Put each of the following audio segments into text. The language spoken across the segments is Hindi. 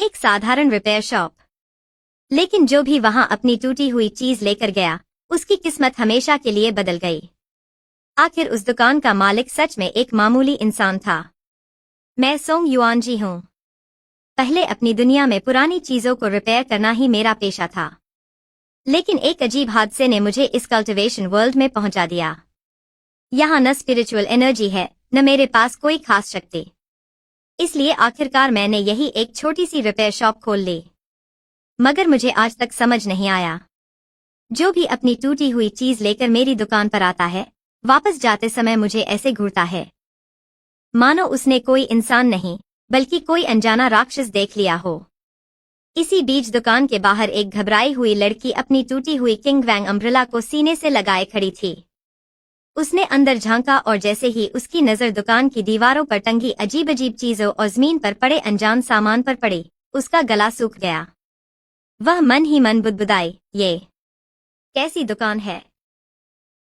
एक साधारण रिपेयर शॉप। लेकिन जो भी वहां अपनी टूटी हुई चीज लेकर गया, उसकी किस्मत हमेशा के लिए बदल गई। आखिर उस दुकान का मालिक सच में एक मामूली इंसान था। मैं सोंग युआनजी हूं। पहले अपनी दुनिया में पुरानी चीजों को रिपेयर करना ही मेरा पेशा था। लेकिन एक अजीब हादसे ने मुझे इस कल्टिवेशन वर्ल्ड में पहुंचा दिया। यहाँ न स्पिरिचुअल एनर्जी है, न मेरे पास कोई खास शक्ति। इसलिए आखिरकार मैंने यही एक छोटी सी रिपेयर शॉप खोल ली। मगर मुझे आज तक समझ नहीं आया, जो भी अपनी टूटी हुई चीज लेकर मेरी दुकान पर आता है, वापस जाते समय मुझे ऐसे घूरता है मानो उसने कोई इंसान नहीं बल्कि कोई अनजाना राक्षस देख लिया हो। इसी बीच दुकान के बाहर एक घबराई हुई लड़की अपनी टूटी हुई किंग वैंग अम्ब्रेला को सीने से लगाए खड़ी थी। उसने अंदर झांका और जैसे ही उसकी नजर दुकान की दीवारों पर टंगी अजीब अजीब चीजों और जमीन पर पड़े अनजान सामान पर पड़ी, उसका गला सूख गया। वह मन ही मन बुदबुदाई, ये कैसी दुकान है?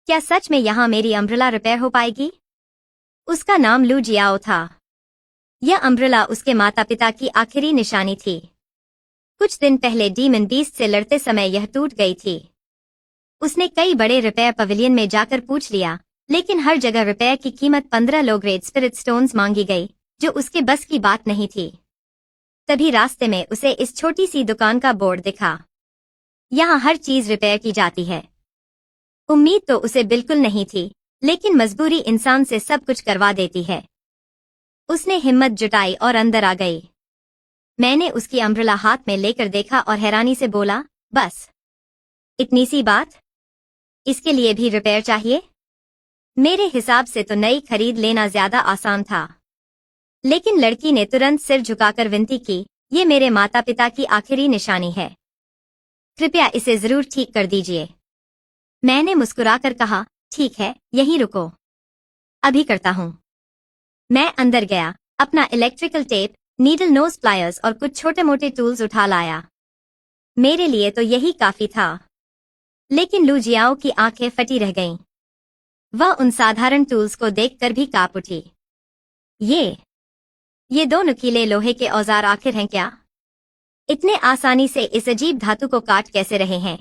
क्या सच में यहाँ मेरी अम्ब्रेला रिपेयर हो पाएगी? उसका नाम लू जियाओ था। यह अम्ब्रेला उसके माता पिता की आखिरी निशानी थी। कुछ दिन पहले डीमन बीस्ट से लड़ते समय यह टूट गई थी। उसने कई बड़े रिपेयर पवेलियन में जाकर पूछ लिया, लेकिन हर जगह रिपेयर की कीमत 15 लो ग्रेड स्पिरिट स्टोन्स मांगी गई, जो उसके बस की बात नहीं थी। तभी रास्ते में उसे इस छोटी सी दुकान का बोर्ड दिखा। यहाँ हर चीज रिपेयर की जाती है। उम्मीद तो उसे बिल्कुल नहीं थी, लेकिन मजबूरी इंसान से सब कुछ करवा देती है। उसने हिम्मत जुटाई और अंदर आ गई। मैंने उसकी अम्ब्रेला हाथ में लेकर देखा और हैरानी से बोला, बस इतनी सी बात? इसके लिए भी रिपेयर चाहिए? मेरे हिसाब से तो नई खरीद लेना ज्यादा आसान था। लेकिन लड़की ने तुरंत सिर झुकाकर विनती की, ये मेरे माता पिता की आखिरी निशानी है, कृपया इसे जरूर ठीक कर दीजिए। मैंने मुस्कुराकर कहा, ठीक है, यहीं रुको, अभी करता हूँ। मैं अंदर गया, अपना electrical tape, needle nose pliers और कुछ छोटे मोटे टूल्स उठा लाया। मेरे लिए तो यही काफी था। लेकिन लू जियाओ की आंखें फटी रह गईं। वह उन साधारण टूल्स को देखकर भी कांप उठी। ये दो नुकीले लोहे के औजार आखिर हैं क्या? इतने आसानी से इस अजीब धातु को काट कैसे रहे हैं?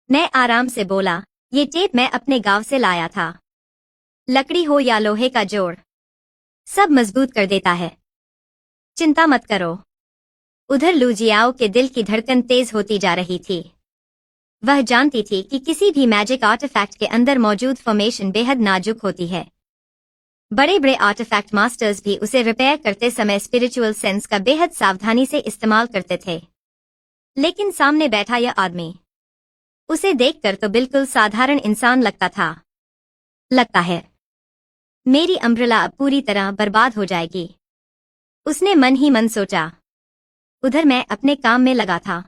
मैं आराम से बोला, ये टेप मैं अपने गांव से लाया था। लकड़ी हो या लोहे का जोड़, सब मजबूत कर देता है। चिंता मत करो। उधर लू जियाओ के दिल की धड़कन तेज होती जा रही थी। वह जानती थी कि किसी भी मैजिक आर्टिफैक्ट के अंदर मौजूद फॉर्मेशन बेहद नाजुक होती है। बड़े बड़े आर्टिफैक्ट मास्टर्स भी उसे रिपेयर करते समय स्पिरिचुअल सेंस का बेहद सावधानी से इस्तेमाल करते थे। लेकिन सामने बैठा यह आदमी, उसे देखकर तो बिल्कुल साधारण इंसान लगता था। लगता है मेरी अम्ब्रेला अब पूरी तरह बर्बाद हो जाएगी, उसने मन ही मन सोचा। उधर मैं अपने काम में लगा था।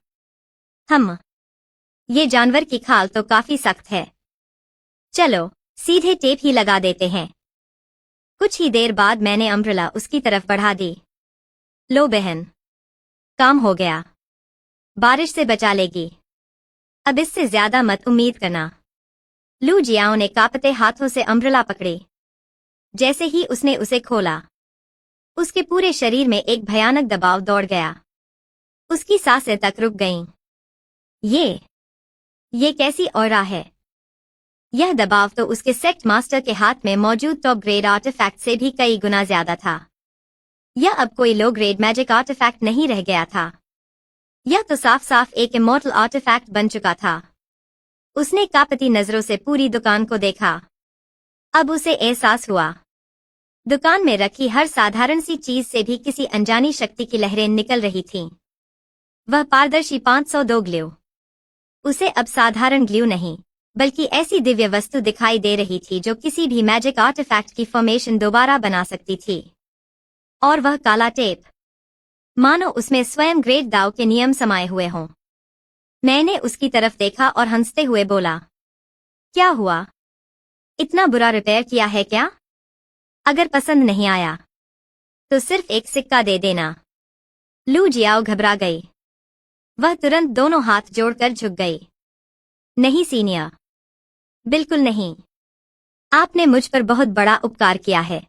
ये जानवर की खाल तो काफी सख्त है, चलो सीधे टेप ही लगा देते हैं। कुछ ही देर बाद मैंने अम्ब्रेला उसकी तरफ बढ़ा दी। लो बहन, काम हो गया, बारिश से बचा लेगी। अब इससे ज्यादा मत उम्मीद करना। लू जियाओ ने कांपते हाथों से अम्ब्रेला पकड़ी। जैसे ही उसने उसे खोला, उसके पूरे शरीर में एक भयानक दबाव दौड़ गया। उसकी सांसें तक रुक गईं। ये कैसी ऑरा है? यह दबाव तो उसके सेक्ट मास्टर के हाथ में मौजूद टॉप ग्रेड आर्टिफैक्ट से भी कई गुना ज्यादा था। यह अब कोई लो ग्रेड मैजिक आर्टिफैक्ट नहीं रह गया था। यह तो साफ साफ एक इमॉर्टल आर्टिफैक्ट बन चुका था। उसने कांपती नजरों से पूरी दुकान को देखा। अब उसे एहसास हुआ, दुकान में रखी हर साधारण सी चीज से भी किसी अनजानी शक्ति की लहरें निकल रही थीं। वह पारदर्शी 502 ग्लू उसे अब साधारण ग्लू नहीं, बल्कि ऐसी दिव्य वस्तु दिखाई दे रही थी जो किसी भी मैजिक आर्टिफैक्ट की फॉर्मेशन दोबारा बना सकती थी। और वह काला टेप, मानो उसमें स्वयं ग्रेट दाव के नियम समाये हुए हों। मैंने उसकी तरफ देखा और हंसते हुए बोला, क्या हुआ? इतना बुरा रिपेयर किया है क्या? अगर पसंद नहीं आया तो सिर्फ एक सिक्का दे देना। लू जियाओ घबरा गई। वह तुरंत दोनों हाथ जोड़कर झुक गई। नहीं सीनियर, बिल्कुल नहीं, आपने मुझ पर बहुत बड़ा उपकार किया है।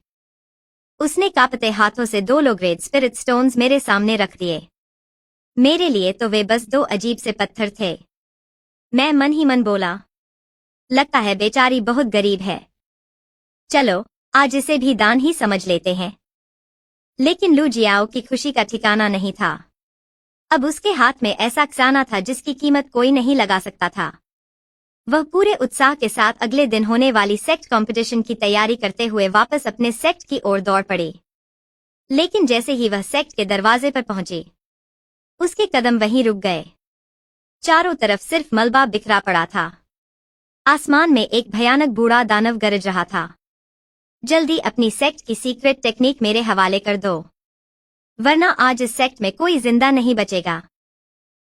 उसने कांपते हाथों से 2 लो ग्रेड स्पिरिट स्टोन्स मेरे सामने रख दिए। मेरे लिए तो वे बस 2 अजीब से पत्थर थे। मैं मन ही मन बोला, लगता है बेचारी बहुत गरीब है। चलो, आज इसे भी दान ही समझ लेते हैं। लेकिन लू जियाओ की खुशी का ठिकाना नहीं था। अब उसके हाथ में ऐसा खजाना था जिसकी कीमत कोई नहीं लगा सकता था। वह पूरे उत्साह के साथ अगले दिन होने वाली सेक्ट कंपटीशन की तैयारी करते हुए वापस अपने सेक्ट की ओर दौड़ पड़ी। लेकिन जैसे ही वह सेक्ट के दरवाजे पर पहुंची, उसके कदम वहीं रुक गए। चारों तरफ सिर्फ मलबा बिखरा पड़ा था। आसमान में एक भयानक बूढ़ा दानव गरज रहा था। जल्दी अपनी सेक्ट की सीक्रेट टेक्निक मेरे हवाले कर दो, वरना आज इस सेक्ट में कोई जिंदा नहीं बचेगा।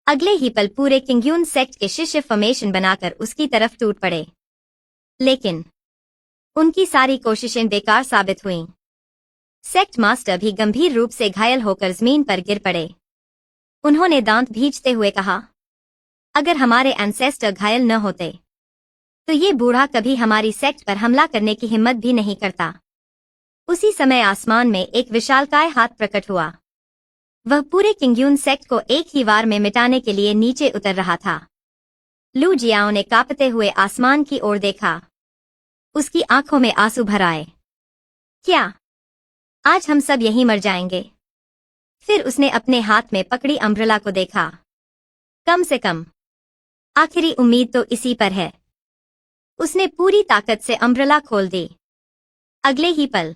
अगले ही पल पूरे किंगयून सेक्ट के शिष्य फॉर्मेशन बनाकर उसकी तरफ टूट पड़े। लेकिन उनकी सारी कोशिशें बेकार साबित हुईं। सेक्ट मास्टर भी गंभीर रूप से घायल होकर जमीन पर गिर पड़े। उन्होंने दांत भींचते हुए कहा, अगर हमारे एंसेस्टर घायल न होते तो ये बूढ़ा कभी हमारी सेक्ट पर हमला करने की हिम्मत भी नहीं करता। उसी समय आसमान में एक विशालकाय हाथ प्रकट हुआ। वह पूरे किंगयून सेक्ट को एक ही वार में मिटाने के लिए नीचे उतर रहा था। लू जियाओ ने कांपते हुए आसमान की ओर देखा। उसकी आंखों में आंसू भर आए। क्या आज हम सब यहीं मर जाएंगे? फिर उसने अपने हाथ में पकड़ी अम्ब्रेला को देखा। कम से कम आखिरी उम्मीद तो इसी पर है। उसने पूरी ताकत से अम्ब्रेला खोल दी। अगले ही पल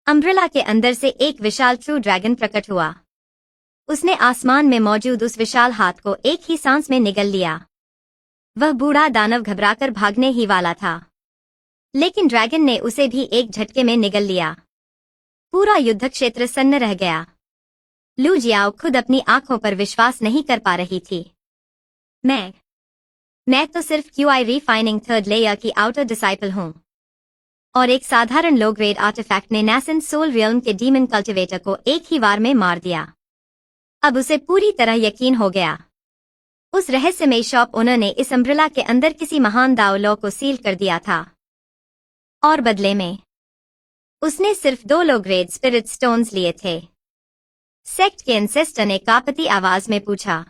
अम्ब्रेला के अंदर से एक विशाल ट्रू ड्रैगन प्रकट हुआ। उसने आसमान में मौजूद उस विशाल हाथ को एक ही सांस में निगल लिया। वह बूढ़ा दानव घबराकर भागने ही वाला था, लेकिन ड्रैगन ने उसे भी एक झटके में निगल लिया। पूरा युद्ध क्षेत्र सन्न रह गया। लू जियाओ खुद अपनी आंखों पर विश्वास नहीं कर पा रही थी। मैं तो सिर्फ क्यूआई रिफाइनिंग थर्ड लेयर की आउटर डिसाइपल हूं, और एक साधारण लो ग्रेड आर्टिफैक्ट ने नैसेंट सोल रियल्म के डीमन कल्टिवेटर को एक ही वार में मार दिया। अब उसे पूरी तरह यकीन हो गया। उस रहस्यमयी शॉप ओनर ने इस अम्ब्रेला के अंदर किसी महान दाव लॉ को सील कर दिया था, और बदले में उसने सिर्फ 2 लो ग्रेड स्पिरिट स्टोन्स लिए थे। सेक्ट के एंसेस्टर ने कांपती आवाज में पूछा,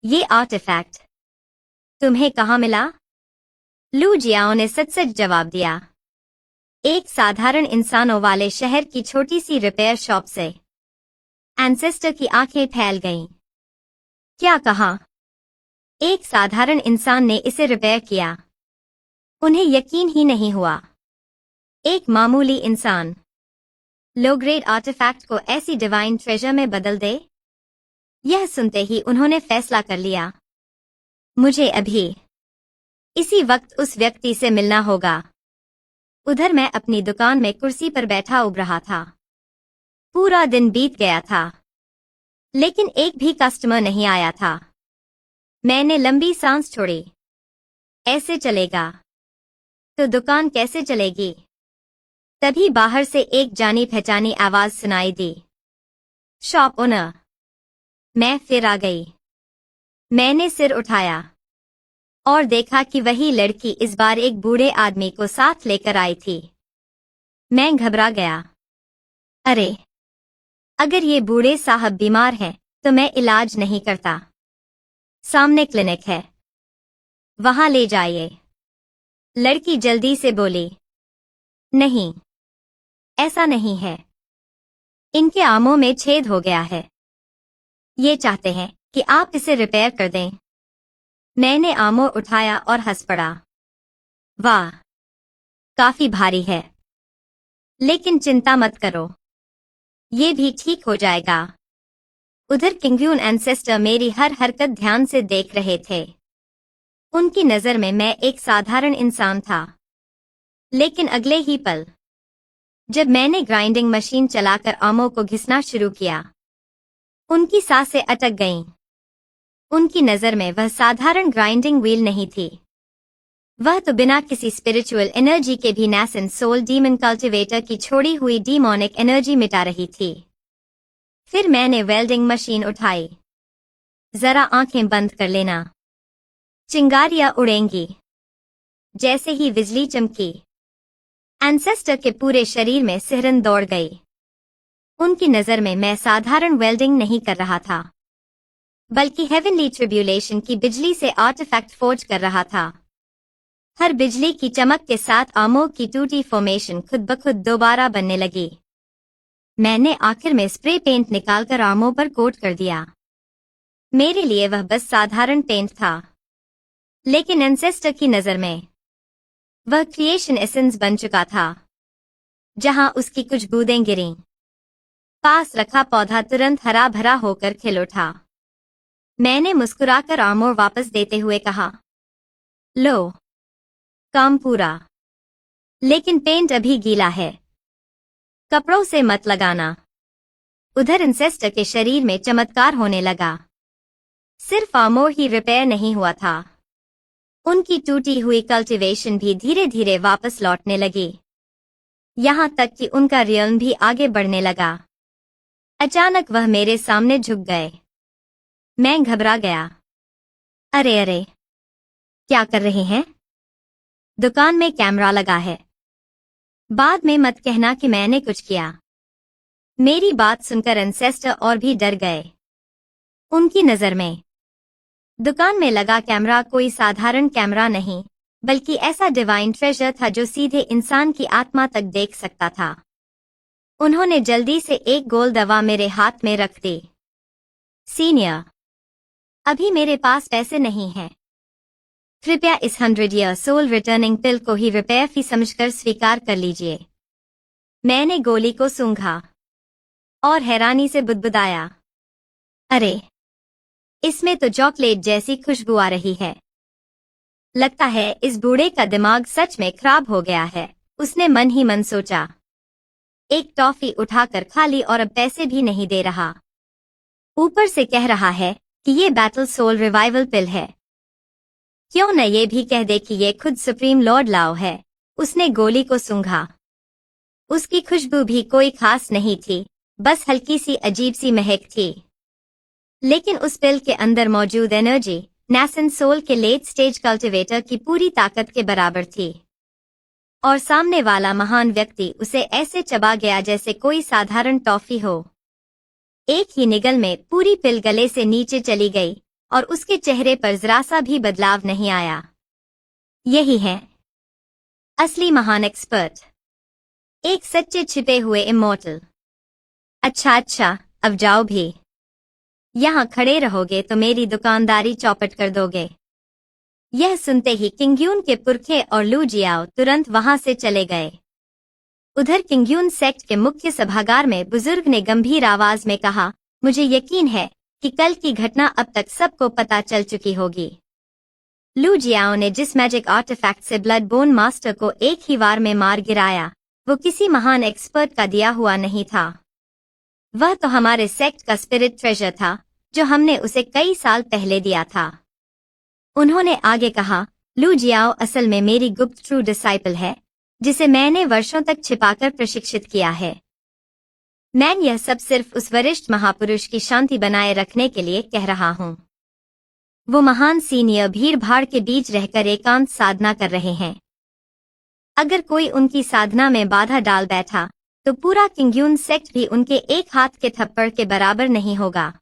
ये आर्टिफैक्ट तुम्हें कहाँ मिला? लू जियाओ ने सच-सच जवाब दिया, एक साधारण इंसानों वाले शहर की छोटी सी रिपेयर शॉप से। एंसेस्टर की आंखें फैल गईं। क्या कहा? एक साधारण इंसान ने इसे रिपेयर किया? उन्हें यकीन ही नहीं हुआ। एक मामूली इंसान लो ग्रेड आर्टिफैक्ट को ऐसी डिवाइन ट्रेजर में बदल दे? यह सुनते ही उन्होंने फैसला कर लिया, मुझे अभी इसी वक्त उस व्यक्ति से मिलना होगा। उधर मैं अपनी दुकान में कुर्सी पर बैठा उब रहा था। पूरा दिन बीत गया था, लेकिन एक भी कस्टमर नहीं आया था। मैंने लंबी सांस छोड़ी। ऐसे चलेगा तो दुकान कैसे चलेगी? तभी बाहर से एक जानी पहचानी आवाज सुनाई दी, शॉप ओनर। मैं फिर आ गई। मैंने सिर उठाया और देखा कि वही लड़की इस बार एक बूढ़े आदमी को साथ लेकर आई थी। मैं घबरा गया। अरे, अगर ये बूढ़े साहब बीमार हैं तो मैं इलाज नहीं करता। सामने क्लिनिक है, वहां ले जाइए। लड़की जल्दी से बोली, नहीं, ऐसा नहीं है। इनके आमों में छेद हो गया है। ये चाहते हैं कि आप इसे रिपेयर कर दें। मैंने आमों उठाया और हंस पड़ा। वाह, काफी भारी है, लेकिन चिंता मत करो, ये भी ठीक हो जाएगा। उधर किंगयून एंसेस्टर मेरी हर हरकत ध्यान से देख रहे थे। उनकी नजर में मैं एक साधारण इंसान था। लेकिन अगले ही पल जब मैंने ग्राइंडिंग मशीन चलाकर आमों को घिसना शुरू किया, उनकी सांसें अटक गईं। उनकी नजर में वह साधारण ग्राइंडिंग व्हील नहीं थी। वह तो बिना किसी स्पिरिचुअल एनर्जी के भी नैसेंट सोल डीमन कल्टिवेटर की छोड़ी हुई डीमोनिक एनर्जी मिटा रही थी। फिर मैंने वेल्डिंग मशीन उठाई। जरा आंखें बंद कर लेना, चिंगारियां उड़ेंगी। जैसे ही बिजली चमकी, एंसेस्टर के पूरे शरीर में सिहरन दौड़ गई। उनकी नजर में मैं साधारण वेल्डिंग नहीं कर रहा था। बल्कि हेवनली ट्रिब्यूलेशन की बिजली से आर्टिफैक्ट फोर्ज कर रहा था। हर बिजली की चमक के साथ आर्मर की टूटी फॉर्मेशन खुद ब खुद दोबारा बनने लगी। मैंने आखिर में स्प्रे पेंट निकालकर आर्मर पर कोट कर दिया। मेरे लिए वह बस साधारण पेंट था, लेकिन एंसेस्टर की नजर में वह क्रिएशन एसेंस बन चुका था। जहां उसकी कुछ बूंदें गिरीं, पास रखा पौधा तुरंत हरा भरा होकर खिल उठा। मैंने मुस्कुराकर आर्मर वापस देते हुए कहा, लो, काम पूरा, लेकिन पेंट अभी गीला है, कपड़ों से मत लगाना। उधर इंसेस्टर के शरीर में चमत्कार होने लगा। सिर्फ आर्मर ही रिपेयर नहीं हुआ था, उनकी टूटी हुई कल्टीवेशन भी धीरे धीरे वापस लौटने लगी, यहां तक कि उनका रियल्म भी आगे बढ़ने लगा। अचानक वह मेरे सामने झुक गए। मैं घबरा गया। अरे अरे, क्या कर रहे हैं? दुकान में कैमरा लगा है। बाद में मत कहना कि मैंने कुछ किया। मेरी बात सुनकर एंसेस्टर और भी डर गए। उनकी नजर में दुकान में लगा कैमरा कोई साधारण कैमरा नहीं, बल्कि ऐसा डिवाइन ट्रेजर था जो सीधे इंसान की आत्मा तक देख सकता था। उन्होंने जल्दी से एक गोल दवा मेरे हाथ में रख दी। सीनियर, अभी मेरे पास पैसे नहीं हैं। कृपया इस 100 ईयर सोल रिटर्निंग पिल को ही रिपेयर फी समझकर स्वीकार कर लीजिए। मैंने गोली को सूंघा और हैरानी से बुदबुदाया, अरे, इसमें तो चॉकलेट जैसी खुशबू आ रही है। लगता है इस बूढ़े का दिमाग सच में खराब हो गया है, उसने मन ही मन सोचा। एक टॉफी उठाकर खा ली और अब पैसे भी नहीं दे रहा। ऊपर से कह रहा है कि ये बैटल सोल रिवाइवल पिल है। क्यों न ये भी कह दे कि ये खुद सुप्रीम लॉर्ड लाओ है। उसने गोली को सूंघा। उसकी खुशबू भी कोई खास नहीं थी, बस हल्की सी अजीब सी महक थी। लेकिन उस पिल के अंदर मौजूद एनर्जी नैसेंट सोल के लेट स्टेज कल्टिवेटर की पूरी ताकत के बराबर थी। और सामने वाला महान व्यक्ति उसे ऐसे चबा गया जैसे कोई साधारण टॉफी हो। एक ही निगल में पूरी पिल गले से नीचे चली गई और उसके चेहरे पर जरा सा भी बदलाव नहीं आया। यही है असली महान एक्सपर्ट, एक सच्चे छिपे हुए इमॉर्टल। अच्छा, अब जाओ भी। यहां खड़े रहोगे तो मेरी दुकानदारी चौपट कर दोगे। यह सुनते ही किंग्यून के पुरखे और लू जियाओ तुरंत वहां से चले गए। उधर किंग्यून सेक्ट के मुख्य सभागार में बुजुर्ग ने गंभीर आवाज में कहा, मुझे यकीन है कि कल की घटना अब तक सबको पता चल चुकी होगी। लू जियाओ ने जिस मैजिक आर्टिफैक्ट से ब्लड बोन मास्टर को एक ही वार में मार गिराया, वो किसी महान एक्सपर्ट का दिया हुआ नहीं था। वह तो हमारे सेक्ट का स्पिरिट ट्रेजर था, जो हमने उसे कई साल पहले दिया था। उन्होंने आगे कहा, लू जियाओ असल में मेरी गुप्त ट्रू डिसाइपल है, जिसे मैंने वर्षों तक छिपाकर प्रशिक्षित किया है। मैं यह सब सिर्फ उस वरिष्ठ महापुरुष की शांति बनाए रखने के लिए कह रहा हूँ। वो महान सीनियर भीड़ भाड़ के बीच रहकर एकांत साधना कर रहे हैं। अगर कोई उनकी साधना में बाधा डाल बैठा, तो पूरा किंग्यून सेक्ट भी उनके एक हाथ के थप्पड़ के बराबर नहीं होगा।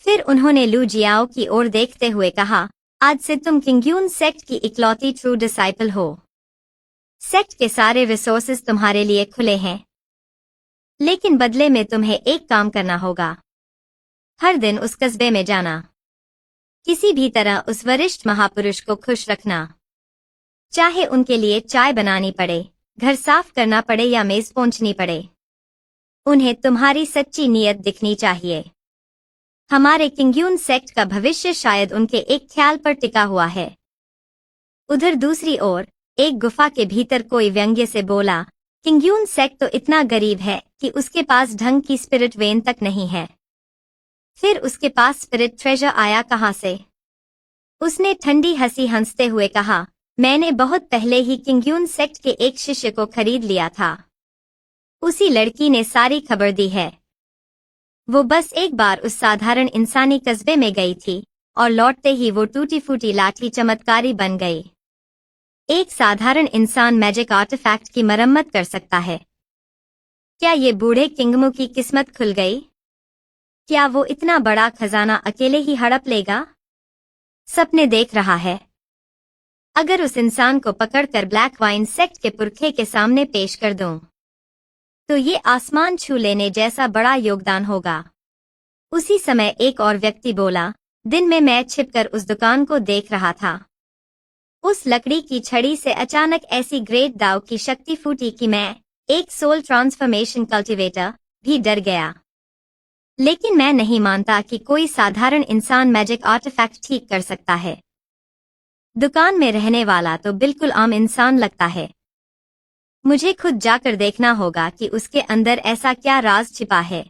फिर उन्होंने लू जियाओ की ओर देखते हुए कहा, आज से तुम किंग्यून सेक्ट की इकलौती ट्रू डिसाइपल हो। सेक्ट के सारे रिसोर्सेज तुम्हारे लिए खुले हैं, लेकिन बदले में तुम्हें एक काम करना होगा। हर दिन उस कस्बे में जाना, किसी भी तरह उस वरिष्ठ महापुरुष को खुश रखना। चाहे उनके लिए चाय बनानी पड़े, घर साफ करना पड़े या मेज पोंछनी पड़े, उन्हें तुम्हारी सच्ची नीयत दिखनी चाहिए। हमारे किंग्यून सेक्ट का भविष्य शायद उनके एक ख्याल पर टिका हुआ है। उधर दूसरी ओर एक गुफा के भीतर कोई व्यंग्य से बोला, किंग्यून सेक्ट तो इतना गरीब है कि उसके पास ढंग की स्पिरिट वेन तक नहीं है। फिर उसके पास स्पिरिट ट्रेजर आया कहां से? उसने ठंडी हंसी हंसते हुए कहा, मैंने बहुत पहले ही किंग्यून सेक्ट के एक शिष्य को खरीद लिया था। उसी लड़की ने सारी खबर दी है। वो बस एक बार उस साधारण इंसानी कस्बे में गई थी और लौटते ही वो टूटी फूटी लाठी चमत्कारी बन गई। एक साधारण इंसान मैजिक आर्टिफैक्ट की मरम्मत कर सकता है। क्या ये बूढ़े किंगमू की किस्मत खुल गई? क्या वो इतना बड़ा खजाना अकेले ही हड़प लेगा? सपने देख रहा है। अगर उस इंसान को पकड़कर ब्लैक वाइन सेक्ट के पुरखे के सामने पेश कर दूं, तो ये आसमान छू लेने जैसा बड़ा योगदान होगा। उसी समय एक और व्यक्ति बोला, दिन में मैं छिपकर उस दुकान को देख रहा था। उस लकड़ी की छड़ी से अचानक ऐसी ग्रेट दाव की शक्ति फूटी कि मैं, एक सोल ट्रांसफॉर्मेशन कल्टीवेटर, भी डर गया। लेकिन मैं नहीं मानता कि कोई साधारण इंसान मैजिक आर्टिफैक्ट ठीक कर सकता है। दुकान में रहने वाला तो बिल्कुल आम इंसान लगता है। मुझे खुद जाकर देखना होगा कि उसके अंदर ऐसा क्या राज छिपा है।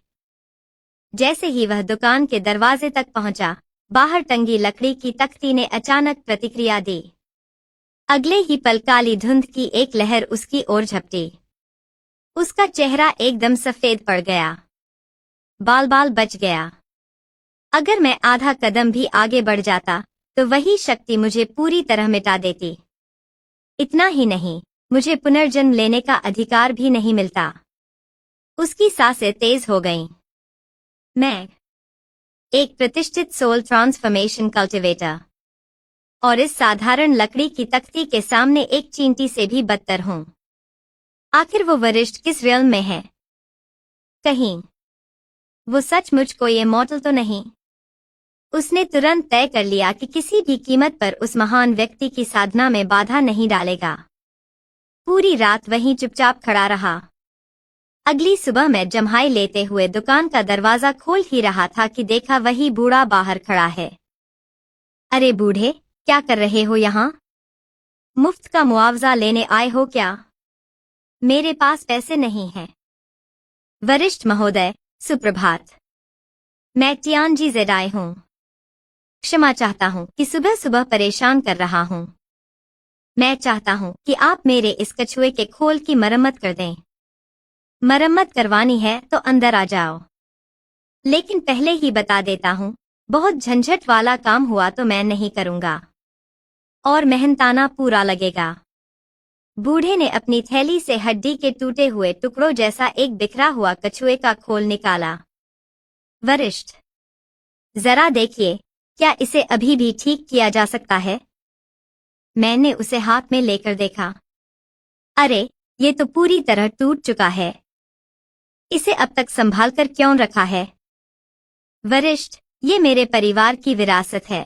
जैसे ही वह दुकान के दरवाजे तक पहुंचा, बाहर टंगी लकड़ी की तख्ती ने अचानक प्रतिक्रिया दी। अगले ही पल काली धुंध की एक लहर उसकी ओर झपटी। उसका चेहरा एकदम सफेद पड़ गया। बाल बाल बच गया। अगर मैं आधा कदम भी आगे बढ़ जाता तो वही शक्ति मुझे पूरी तरह मिटा देती। इतना ही नहीं, मुझे पुनर्जन्म लेने का अधिकार भी नहीं मिलता। उसकी सांसें तेज हो गईं। मैं एक प्रतिष्ठित सोल ट्रांसफॉर्मेशन कल्टीवेटर और इस साधारण लकड़ी की तख्ती के सामने एक चींटी से भी बदतर हूं। आखिर वो वरिष्ठ किस रियल्म में है? कहीं वो सचमुच कोई इमॉर्टल तो नहीं? उसने तुरंत तय कर लिया कि किसी भी कीमत पर उस महान व्यक्ति की साधना में बाधा नहीं डालेगा। पूरी रात वहीं चुपचाप खड़ा रहा। अगली सुबह मैं जम्हाई लेते हुए दुकान का दरवाजा खोल ही रहा था कि देखा वही बूढ़ा बाहर खड़ा है। अरे बूढ़े, क्या कर रहे हो यहाँ? मुफ्त का मुआवजा लेने आए हो क्या? मेरे पास पैसे नहीं हैं। वरिष्ठ महोदय, सुप्रभात। मैं टियानजी जेडाई हूँ। क्षमा चाहता हूँ कि सुबह सुबह परेशान कर रहा हूँ। मैं चाहता हूँ कि आप मेरे इस कछुए के खोल की मरम्मत कर दें। मरम्मत करवानी है तो अंदर आ जाओ। लेकिन पहले ही बता देता हूँ, बहुत झंझट वाला काम हुआ तो मैं नहीं करूँगा और मेहनताना पूरा लगेगा। बूढ़े ने अपनी थैली से हड्डी के टूटे हुए टुकड़ों जैसा एक बिखरा हुआ कछुए का खोल निकाला। वरिष्ठ, जरा देखिए, क्या इसे अभी भी ठीक किया जा सकता है? मैंने उसे हाथ में लेकर देखा। अरे, ये तो पूरी तरह टूट चुका है। इसे अब तक संभाल कर क्यों रखा है? वरिष्ठ, ये मेरे परिवार की विरासत है।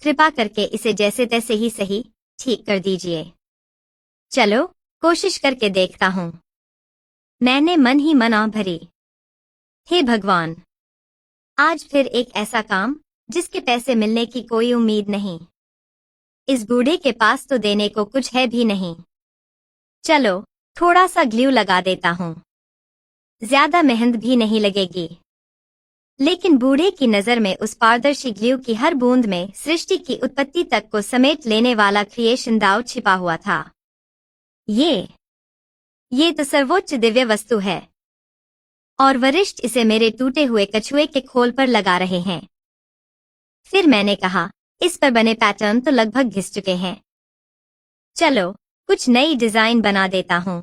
कृपा करके इसे जैसे तैसे ही सही ठीक कर दीजिए। चलो, कोशिश करके देखता हूँ। मैंने मन ही मन आह भरी। हे भगवान, आज फिर एक ऐसा काम जिसके पैसे मिलने की कोई उम्मीद नहीं। इस बूढ़े के पास तो देने को कुछ है भी नहीं। चलो, थोड़ा सा ग्लू लगा देता हूँ। ज्यादा मेहनत भी नहीं लगेगी। लेकिन बूढ़े की नजर में उस पारदर्शी ग्लू की हर बूंद में सृष्टि की उत्पत्ति तक को समेट लेने वाला क्रिएशन दाव छिपा हुआ था। ये तो सर्वोच्च दिव्य वस्तु है। और वरिष्ठ इसे मेरे टूटे हुए कछुए के खोल पर लगा रहे हैं। फिर मैंने कहा, इस पर बने पैटर्न तो लगभग घिस चुके हैं। चलो, कुछ नई डिजाइन बना देता हूँ।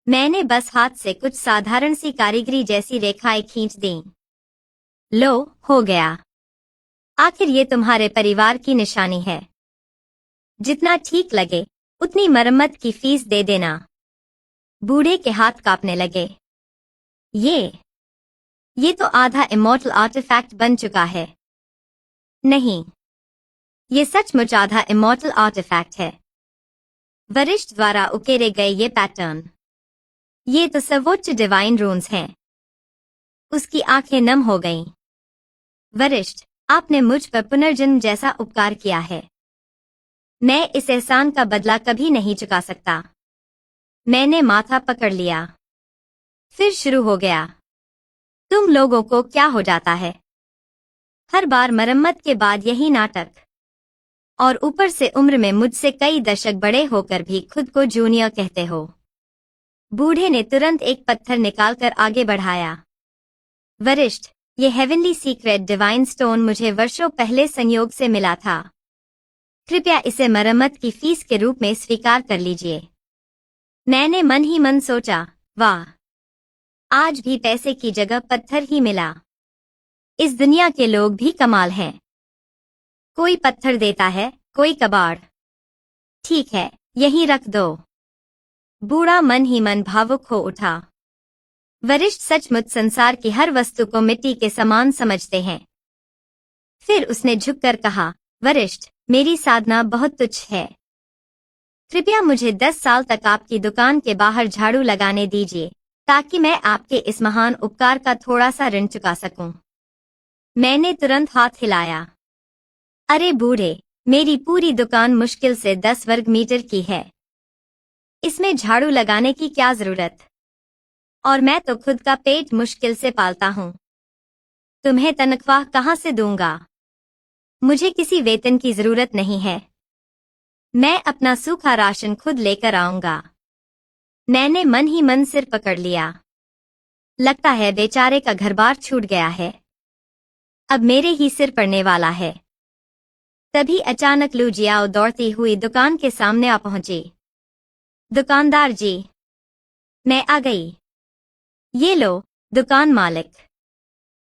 मैंने बस हाथ से कुछ साधारण सी कारीगरी जैसी रेखाएं खींच दी। लो, हो गया। आखिर ये तुम्हारे परिवार की निशानी है। जितना ठीक लगे उतनी मरम्मत की फीस दे देना। बूढ़े के हाथ कांपने लगे। ये तो आधा इमॉर्टल आर्टिफैक्ट बन चुका है। नहीं, ये सचमुच आधा इमॉर्टल आर्टिफैक्ट है। वरिष्ठ द्वारा उकेरे गए ये पैटर्न, ये तो सर्वोच्च डिवाइन रून्स हैं। उसकी आंखें नम हो गईं। वरिष्ठ, आपने मुझ पर पुनर्जन्म जैसा उपकार किया है। मैं इस एहसान का बदला कभी नहीं चुका सकता। मैंने माथा पकड़ लिया। फिर शुरू हो गया। तुम लोगों को क्या हो जाता है? हर बार मरम्मत के बाद यही नाटक। और ऊपर से उम्र में मुझसे कई दशक बड़े होकर भी खुद को जूनियर कहते हो। बूढ़े ने तुरंत एक पत्थर निकालकर आगे बढ़ाया। वरिष्ठ, ये हेवनली सीक्रेट डिवाइन स्टोन मुझे वर्षों पहले संयोग से मिला था। कृपया इसे मरम्मत की फीस के रूप में स्वीकार कर लीजिए। मैंने मन ही मन सोचा, वाह, आज भी पैसे की जगह पत्थर ही मिला। इस दुनिया के लोग भी कमाल हैं। कोई पत्थर देता है, कोई कबाड़। ठीक है, यहीं रख दो। बूढ़ा मन ही मन भावुक हो उठा। वरिष्ठ सचमुच संसार की हर वस्तु को मिट्टी के समान समझते हैं। फिर उसने झुककर कहा, वरिष्ठ, मेरी साधना बहुत तुच्छ है। कृपया मुझे 10 साल तक आपकी दुकान के बाहर झाड़ू लगाने दीजिए, ताकि मैं आपके इस महान उपकार का थोड़ा सा ऋण चुका सकूं। मैंने तुरंत हाथ हिलाया। अरे बूढ़े, मेरी पूरी दुकान मुश्किल से 10 वर्ग मीटर की है। इसमें झाड़ू लगाने की क्या जरूरत? और मैं तो खुद का पेट मुश्किल से पालता हूँ। तुम्हें तनख्वाह कहाँ से दूंगा? मुझे किसी वेतन की जरूरत नहीं है। मैं अपना सूखा राशन खुद लेकर आऊंगा। मैंने मन ही मन सिर पकड़ लिया। लगता है बेचारे का घर-बार छूट गया है। अब मेरे ही सिर पड़ने वाला है। तभी अचानक लू जियाओ दौड़ती हुई दुकान के सामने आ पहुंची। दुकानदार जी, मैं आ गई। ये लो, दुकान मालिक।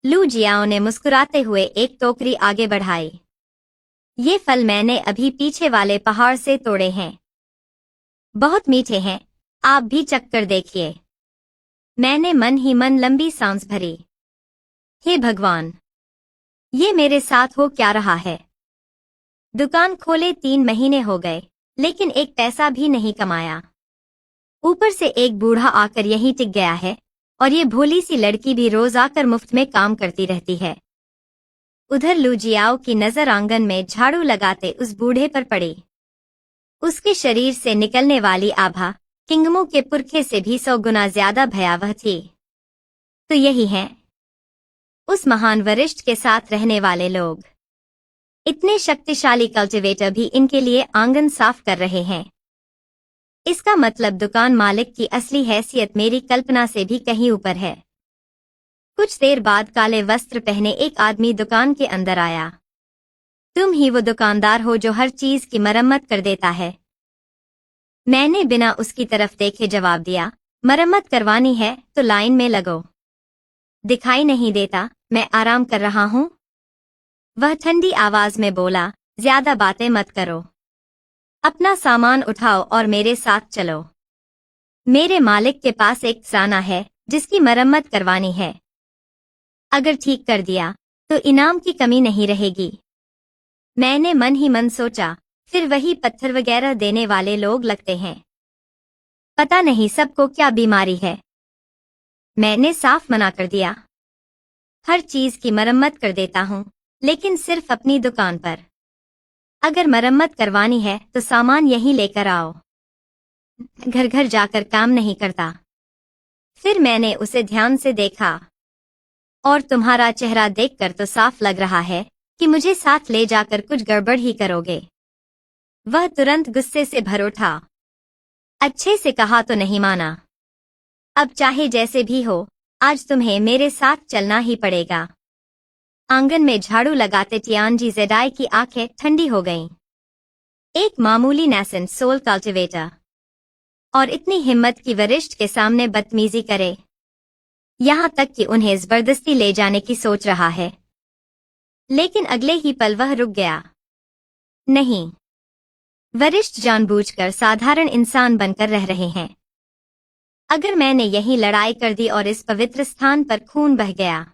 लू जियाओ ने मुस्कुराते हुए एक टोकरी आगे बढ़ाई। ये फल मैंने अभी पीछे वाले पहाड़ से तोड़े हैं। बहुत मीठे हैं, आप भी चखकर देखिए। मैंने मन ही मन लंबी सांस भरी। हे भगवान, ये मेरे साथ हो क्या रहा है? दुकान खोले 3 महीने हो गए, लेकिन एक पैसा भी नहीं कमाया। ऊपर से एक बूढ़ा आकर यहीं टिक गया है, और ये भोली सी लड़की भी रोज आकर मुफ्त में काम करती रहती है। उधर लू जियाओ की नजर आंगन में झाड़ू लगाते उस बूढ़े पर पड़ी। उसके शरीर से निकलने वाली आभा किंगमू के पुरखे से भी 100 गुना ज्यादा भयावह थी। तो यही है उस महान वरिष्ठ के साथ रहने वाले लोग। इतने शक्तिशाली कल्टीवेटर भी इनके लिए आंगन साफ कर रहे हैं। इसका मतलब दुकान मालिक की असली हैसियत मेरी कल्पना से भी कहीं ऊपर है। कुछ देर बाद काले वस्त्र पहने एक आदमी दुकान के अंदर आया। तुम ही वो दुकानदार हो जो हर चीज की मरम्मत कर देता है? मैंने बिना उसकी तरफ देखे जवाब दिया, मरम्मत करवानी है तो लाइन में लगो। दिखाई नहीं देता, मैं आराम कर रहा हूँ? वह ठंडी आवाज में बोला, ज्यादा बातें मत करो। अपना सामान उठाओ और मेरे साथ चलो। मेरे मालिक के पास एक साना है जिसकी मरम्मत करवानी है। अगर ठीक कर दिया तो इनाम की कमी नहीं रहेगी। मैंने मन ही मन सोचा, फिर वही पत्थर वगैरह देने वाले लोग लगते हैं। पता नहीं सबको क्या बीमारी है। मैंने साफ मना कर दिया। हर चीज की मरम्मत कर देता हूँ, लेकिन सिर्फ अपनी दुकान पर। अगर मरम्मत करवानी है तो सामान यहीं लेकर आओ। घर घर जाकर काम नहीं करता। फिर मैंने उसे ध्यान से देखा। और तुम्हारा चेहरा देखकर तो साफ लग रहा है कि मुझे साथ ले जाकर कुछ गड़बड़ ही करोगे। वह तुरंत गुस्से से भर उठा। अच्छे से कहा तो नहीं माना। अब चाहे जैसे भी हो, आज तुम्हें मेरे साथ चलना ही पड़ेगा। आंगन में झाड़ू लगाते टियानजी जेडाई की आंखें ठंडी हो गईं। एक मामूली नैसेंट सोल कल्टीवेटर, और इतनी हिम्मत की वरिष्ठ के सामने बदतमीजी करे। यहाँ तक कि उन्हें जबरदस्ती ले जाने की सोच रहा है। लेकिन अगले ही पल वह रुक गया। नहीं, वरिष्ठ जानबूझकर साधारण इंसान बनकर रह रहे हैं। अगर मैंने यही लड़ाई कर दी और इस पवित्र स्थान पर खून बह गया,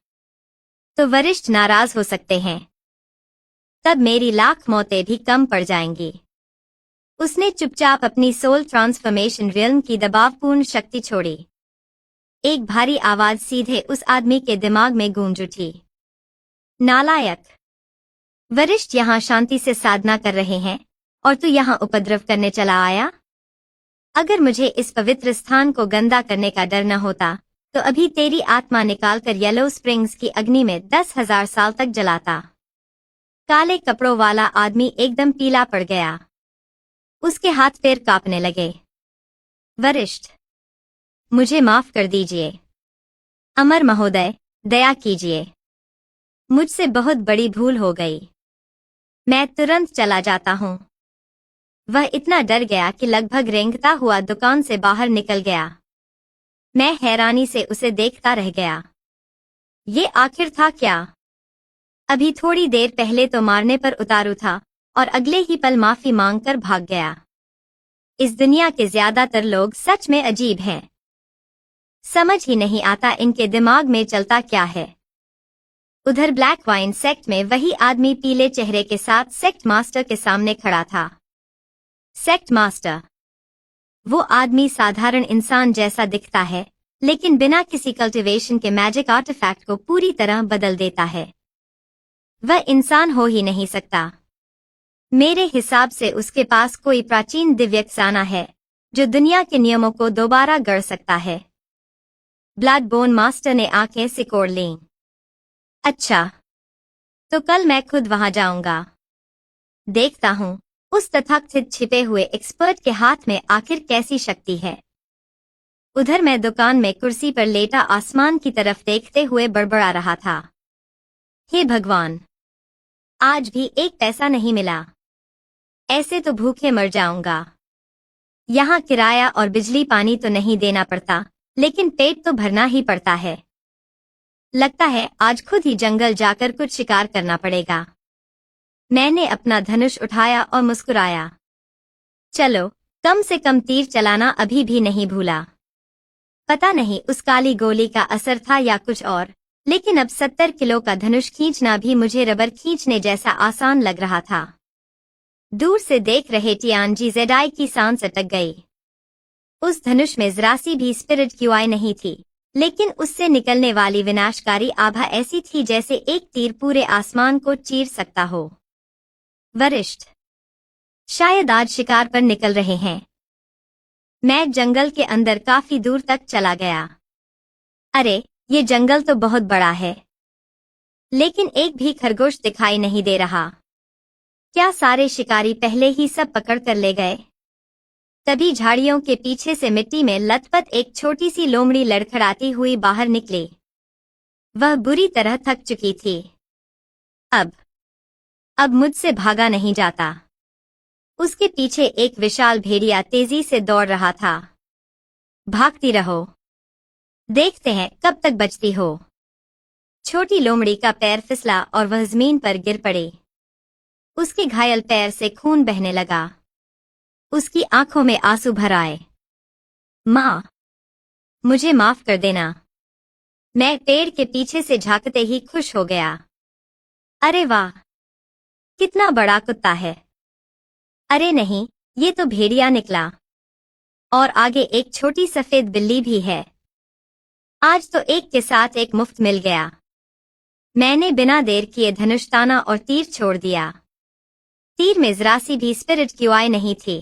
तो वरिष्ठ नाराज हो सकते हैं। तब मेरी लाख मौतें भी कम पड़ जाएंगी। उसने चुपचाप अपनी सोल ट्रांसफॉर्मेशन रियल्म की दबावपूर्ण शक्ति छोड़ी। एक भारी आवाज सीधे उस आदमी के दिमाग में गूंज उठी। नालायक! वरिष्ठ यहाँ शांति से साधना कर रहे हैं और तू यहाँ उपद्रव करने चला आया? अगर मुझे इस पवित्र स्थान को गंदा करने का डर न होता, तो अभी तेरी आत्मा निकालकर येलो स्प्रिंग्स की अग्नि में 10,000 साल तक जलाता। काले कपड़ों वाला आदमी एकदम पीला पड़ गया। उसके हाथ पैर कांपने लगे। वरिष्ठ, मुझे माफ कर दीजिए। अमर महोदय, दया कीजिए। मुझसे बहुत बड़ी भूल हो गई। मैं तुरंत चला जाता हूँ। वह इतना डर गया कि लगभग रेंगता हुआ दुकान से बाहर निकल गया। मैं हैरानी से उसे देखता रह गया। ये आखिर था क्या? अभी थोड़ी देर पहले तो मारने पर उतारू था और अगले ही पल माफी मांगकर भाग गया। इस दुनिया के ज्यादातर लोग सच में अजीब हैं। समझ ही नहीं आता इनके दिमाग में चलता क्या है। उधर ब्लैक वाइन सेक्ट में वही आदमी पीले चेहरे के साथ सेक्ट मास्टर के सामने खड़ा था। Sect master. वो आदमी साधारण इंसान जैसा दिखता है, लेकिन बिना किसी कल्टीवेशन के मैजिक आर्टिफैक्ट को पूरी तरह बदल देता है। वह इंसान हो ही नहीं सकता। मेरे हिसाब से उसके पास कोई प्राचीन दिव्य खजाना है जो दुनिया के नियमों को दोबारा गढ़ सकता है। ब्लड बोन मास्टर ने आंखें सिकोड़ लीं। अच्छा, तो कल मैं खुद वहां जाऊंगा। देखता हूं उस तथाकथित छिपे हुए एक्सपर्ट के हाथ में आखिर कैसी शक्ति है। उधर मैं दुकान में कुर्सी पर लेटा आसमान की तरफ देखते हुए बड़बड़ा रहा था। हे भगवान, आज भी एक पैसा नहीं मिला। ऐसे तो भूखे मर जाऊंगा। यहाँ किराया और बिजली पानी तो नहीं देना पड़ता, लेकिन पेट तो भरना ही पड़ता है। लगता है आज खुद ही जंगल जाकर कुछ शिकार करना पड़ेगा। मैंने अपना धनुष उठाया और मुस्कुराया। चलो, कम से कम तीर चलाना अभी भी नहीं भूला। पता नहीं उस काली गोली का असर था या कुछ और, लेकिन अब 70 किलो का धनुष खींचना भी मुझे रबर खींचने जैसा आसान लग रहा था। दूर से देख रहे टियानजी जेडाई की सांस अटक गई। उस धनुष में जरा सी भी स्पिरिट क्यूआई नहीं थी, लेकिन उससे निकलने वाली विनाशकारी आभा ऐसी थी जैसे एक तीर पूरे आसमान को चीर सकता हो। वरिष्ठ, शायद आज शिकार पर निकल रहे हैं। मैं जंगल के अंदर काफी दूर तक चला गया। अरे, ये जंगल तो बहुत बड़ा है, लेकिन एक भी खरगोश दिखाई नहीं दे रहा। क्या सारे शिकारी पहले ही सब पकड़ कर ले गए? तभी झाड़ियों के पीछे से मिट्टी में लथपथ एक छोटी सी लोमड़ी लड़खड़ाती हुई बाहर निकली। वह बुरी तरह थक चुकी थी। अब मुझसे भागा नहीं जाता। उसके पीछे एक विशाल भेड़िया तेजी से दौड़ रहा था। भागती रहो, देखते हैं कब तक बचती हो। छोटी लोमड़ी का पैर फिसला और वह जमीन पर गिर पड़ी। उसके घायल पैर से खून बहने लगा। उसकी आंखों में आंसू भर आए। माँ, मुझे माफ कर देना। मैं पेड़ के पीछे से झांकते ही खुश हो गया। अरे वाह, कितना बड़ा कुत्ता है। अरे नहीं, ये तो भेड़िया निकला। और आगे एक छोटी सफेद बिल्ली भी है। आज तो एक के साथ एक मुफ्त मिल गया। मैंने बिना देर किए धनुष ताना और तीर छोड़ दिया। तीर में जरा सी भी स्पिरिट क्यूआई नहीं थी,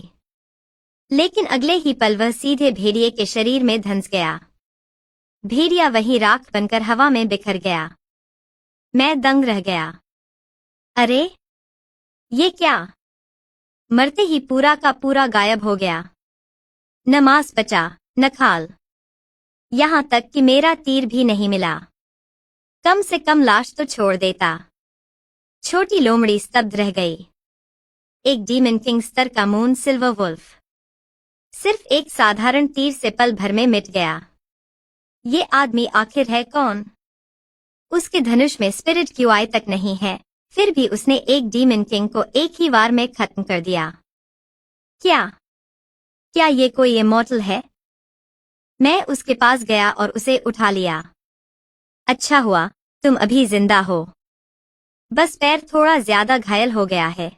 लेकिन अगले ही पल वह सीधे भेड़िए के शरीर में धंस गया। भेड़िया वहीं राख बनकर हवा में बिखर गया। मैं दंग रह गया। अरे, ये क्या? मरते ही पूरा का पूरा गायब हो गया। न मांस बचा, न खाल। यहां तक कि मेरा तीर भी नहीं मिला। कम से कम लाश तो छोड़ देता। छोटी लोमड़ी स्तब्ध रह गई। एक डीमन किंग स्तर का मून सिल्वर वुल्फ सिर्फ एक साधारण तीर से पल भर में मिट गया। ये आदमी आखिर है कौन? उसके धनुष में स्पिरिट क्यूआई तक नहीं है, फिर भी उसने एक डीमन किंग को एक ही वार में खत्म कर दिया। क्या ये कोई इमॉर्टल है? मैं उसके पास गया और उसे उठा लिया। अच्छा हुआ तुम अभी जिंदा हो। बस पैर थोड़ा ज्यादा घायल हो गया है।